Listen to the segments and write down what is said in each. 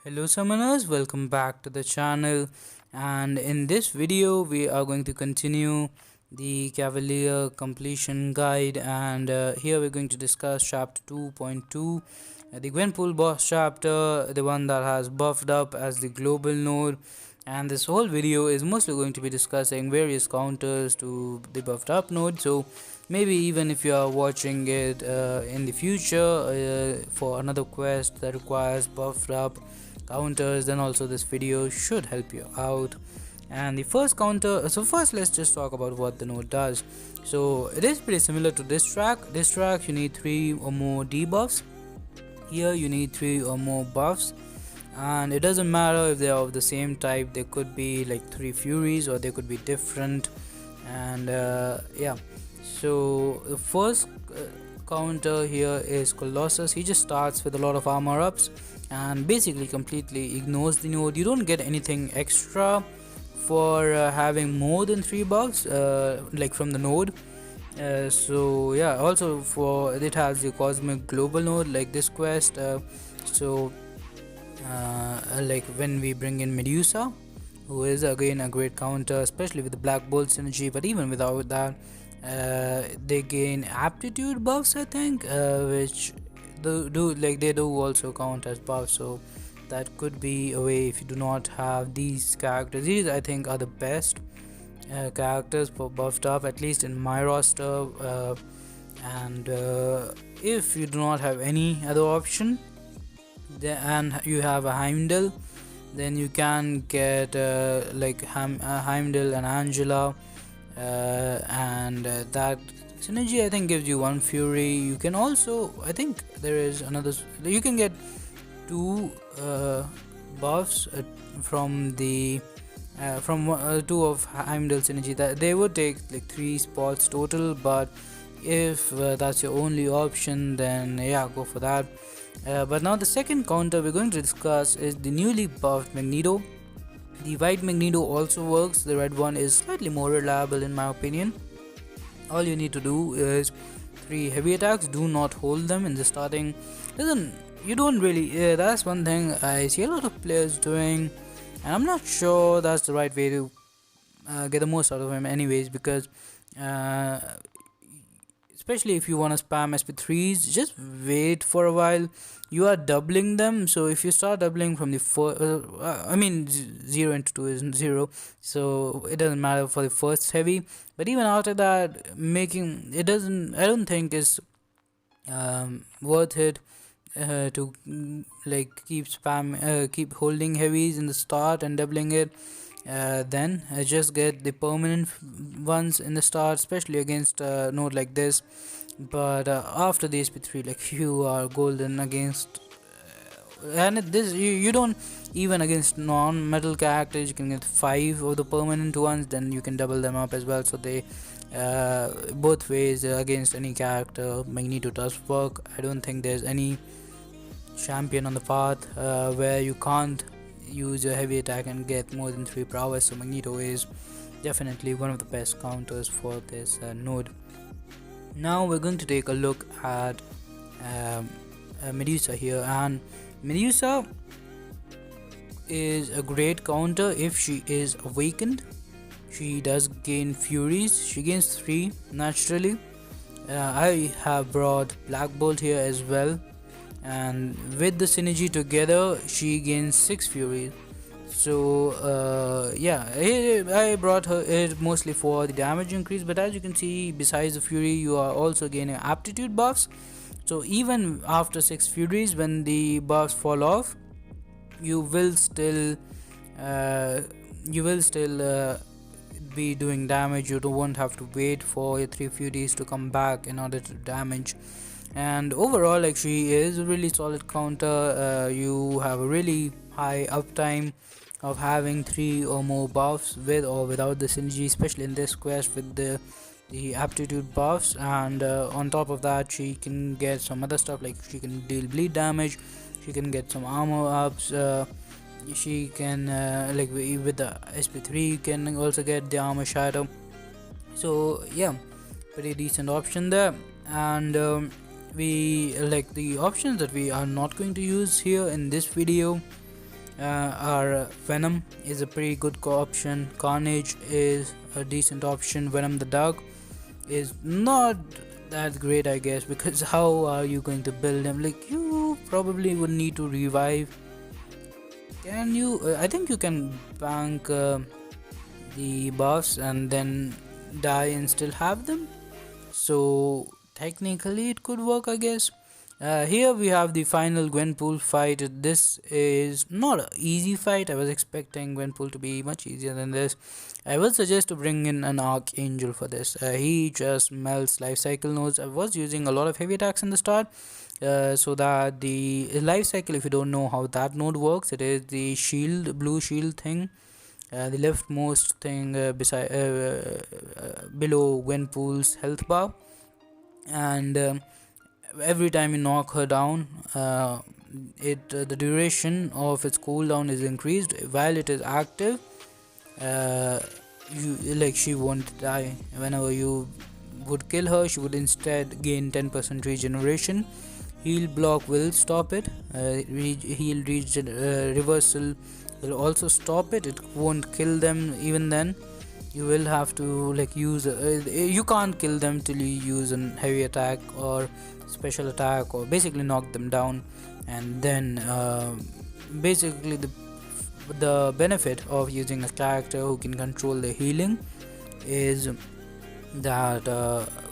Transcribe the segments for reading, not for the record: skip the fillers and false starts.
Hello summoners, welcome back to the channel, and in this video we are going to continue the Cavalier completion guide, and here we're going to discuss chapter 2.2, the Gwenpool boss chapter, the one that has buffed up as the global node. And this whole video is mostly going to be discussing various counters to the buffed up node. So maybe even if you are watching it in the future for another quest that requires buffed up counters, then also this video should help you out. And the first counter, so first let's just talk about what the node does. So it is pretty similar to this track. You need 3 or more debuffs. Here you need 3 or more buffs, and it doesn't matter if they are of the same type. They could be like 3 furies or they could be different. And yeah, so the first counter here is Colossus. He just starts with a lot of armor ups and basically completely ignores the node. You don't get anything extra for having more than 3 buffs like from the node. So yeah, also for it has the cosmic global node like this quest. So like when we bring in Medusa, who is again a great counter, especially with the black bolt synergy. But even without that, they gain aptitude buffs, I think, which they do also count as buffs. So that could be a way if you do not have these characters. These I think are the best characters for buffed up, at least in my roster. And if you do not have any other option, and you have a Heimdall, then you can get like Heimdall and Angela, and that synergy I think gives you 1 fury. You can also, I think there is another, you can get 2 buffs from the 2 of Heimdall synergy. That they would take like 3 spots total, but if that's your only option, then yeah, go for that. But now the second counter we're going to discuss is the newly buffed Magneto. The white Magneto also works. The red one is slightly more reliable in my opinion. All you need to do is 3 heavy attacks. Do not hold them in the starting. You don't really, that's one thing I see a lot of players doing, and I'm not sure that's the right way to get the most out of him anyways, because especially if you want to spam SP3s, just wait for a while. You are doubling them, so if you start doubling from the 0 into 2 is 0, so it doesn't matter for the first heavy. But even after that, making it doesn't, I don't think is worth it to like keep holding heavies in the start and doubling it. Then just get the permanent ones in the start, especially against a node like this. But after the SP3, like, you are golden against and this you don't, even against non-metal characters you can get 5 of the permanent ones, then you can double them up as well. So they both ways against any character Magneto does work. I don't think there's any champion on the path where you can't use a heavy attack and get more than 3 prowess. So Magneto is definitely one of the best counters for this node. Now we're going to take a look at Medusa here, and Medusa is a great counter if she is awakened. She does gain furies. She gains 3 naturally. I have brought Black Bolt here as well, and with the synergy together she gains 6 fury. So yeah, I brought her it mostly for the damage increase, but as you can see, besides the fury you are also gaining aptitude buffs. So even after 6 furies, when the buffs fall off, you will still be doing damage. You won't have to wait for your 3 furies to come back in order to damage. And overall, like, she is a really solid counter. You have a really high uptime of having 3 or more buffs with or without the synergy, especially in this quest with the aptitude buffs. And on top of that, she can get some other stuff, like she can deal bleed damage, she can get some armor ups, she can like with the SP3 you can also get the armor shadow. So yeah, pretty decent option there. And we like the options that we are not going to use here in this video Our Venom is a pretty good option. Carnage is a decent option. Venom the Dog is not that great, I guess, because how are you going to build him? Like, you probably would need to revive. Can you? I think you can bank the buffs and then die and still have them. So technically, it could work, I guess. Here we have the final Gwenpool fight. This is not an easy fight. I was expecting Gwenpool to be much easier than this. I would suggest to bring in an Archangel for this. He just melts life cycle nodes. I was using a lot of heavy attacks in the start, so that the life cycle, if you don't know how that node works, it is the shield, blue shield thing, the leftmost thing beside below Gwenpool's health bar, and every time you knock her down, the duration of its cooldown is increased while it is active. uh, she won't die. Whenever you would kill her, she would instead gain 10% regeneration. Heal block will stop it. Heal reversal will also stop it. It won't kill them even then. You will have to use you can't kill them till you use a heavy attack or special attack, or basically knock them down. And then basically the benefit of using a character who can control the healing is that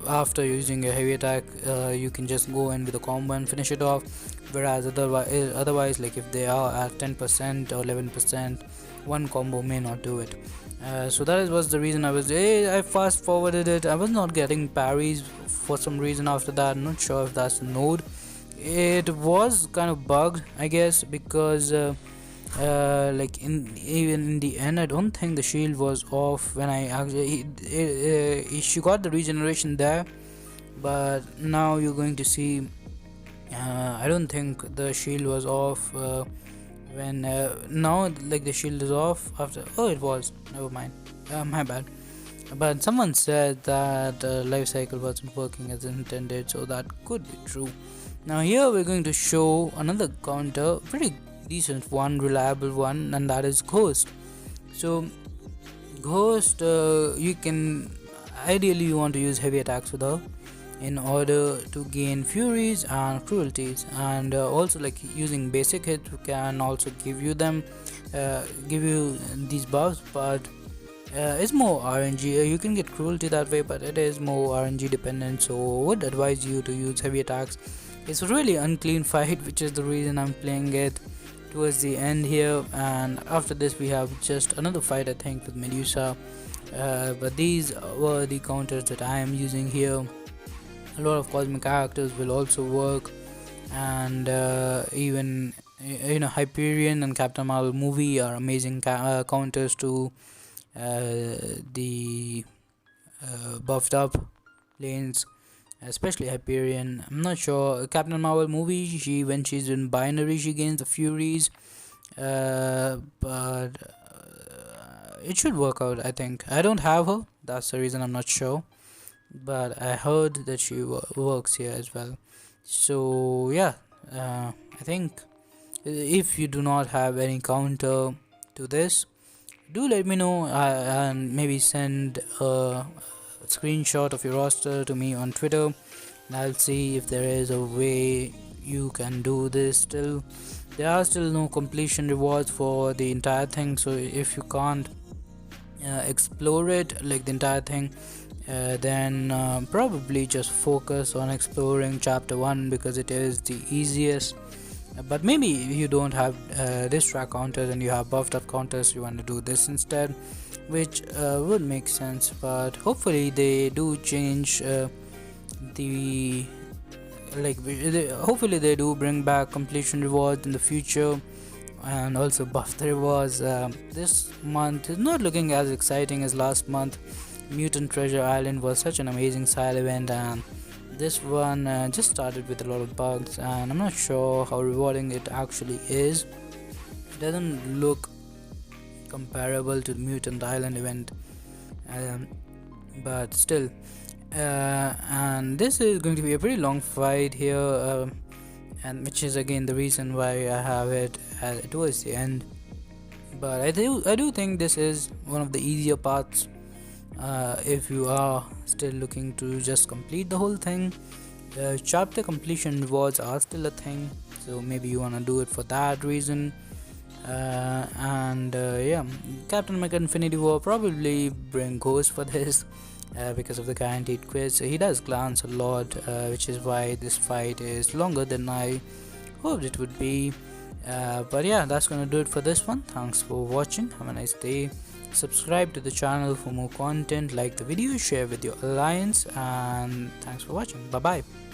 after using a heavy attack, you can just go in with a combo and finish it off. Whereas otherwise, like if they are at 10% or 11%, one combo may not do it. So that was the reason I fast forwarded it. I was not getting parries for some reason after that. I'm not sure if that's the node. It was kind of bugged, I guess, because even in the end, I don't think the shield was off when I actually she got the regeneration there. But now you're going to see, I don't think the shield was off when now the shield is off after. Oh, it was, never mind, my bad. But someone said that life cycle wasn't working as intended, so that could be true. Now here we're going to show another counter, pretty decent one, reliable one, and that is Ghost. So Ghost, you can ideally you want to use heavy attacks with her in order to gain furies and cruelties, and also using basic hit can also give you these buffs, but it's more RNG. You can get cruelty that way, but it is more RNG dependent, so I would advise you to use heavy attacks. It's a really unclean fight, which is the reason I'm playing it towards the end here. And after this we have just another fight, I think, with Medusa. But these were the counters that I am using here. A lot of cosmic characters will also work, and even Hyperion and Captain Marvel movie are amazing counters to the buffed up lanes, especially Hyperion. I'm not sure. Captain Marvel movie, when she's in binary, she gains the furies, but it should work out, I think. I don't have her, that's the reason I'm not sure, but I heard that she works here as well. So yeah, I think if you do not have any counter to this, do let me know, and maybe send a screenshot of your roster to me on Twitter, and I'll see if there is a way you can do this. Still, there are still no completion rewards for the entire thing, so if you can't explore it the entire thing, then probably just focus on exploring chapter 1 because it is the easiest. But maybe you don't have this track counters and you have buffed up counters, you want to do this instead, which would make sense. But hopefully they do change hopefully they do bring back completion rewards in the future, and also buff the rewards. This month is not looking as exciting as last month. Mutant Treasure Island was such an amazing side event, and this one just started with a lot of bugs, and I'm not sure how rewarding it actually is. It doesn't look comparable to the Mutant Island event, but still. And this is going to be a pretty long fight here. and which is again the reason why I have it towards the end. But I do think this is one of the easier parts. If you are still looking to just complete the whole thing, chapter completion rewards are still a thing, so maybe you want to do it for that reason. And yeah, Captain America Infinity War probably bring Ghost for this, because of the guaranteed quiz. So he does glance a lot, which is why this fight is longer than I hoped it would be. But yeah, that's gonna do it for this one. Thanks for watching. Have a nice day. Subscribe to the channel for more content. Like the video, share with your alliance, and thanks for watching. Bye bye.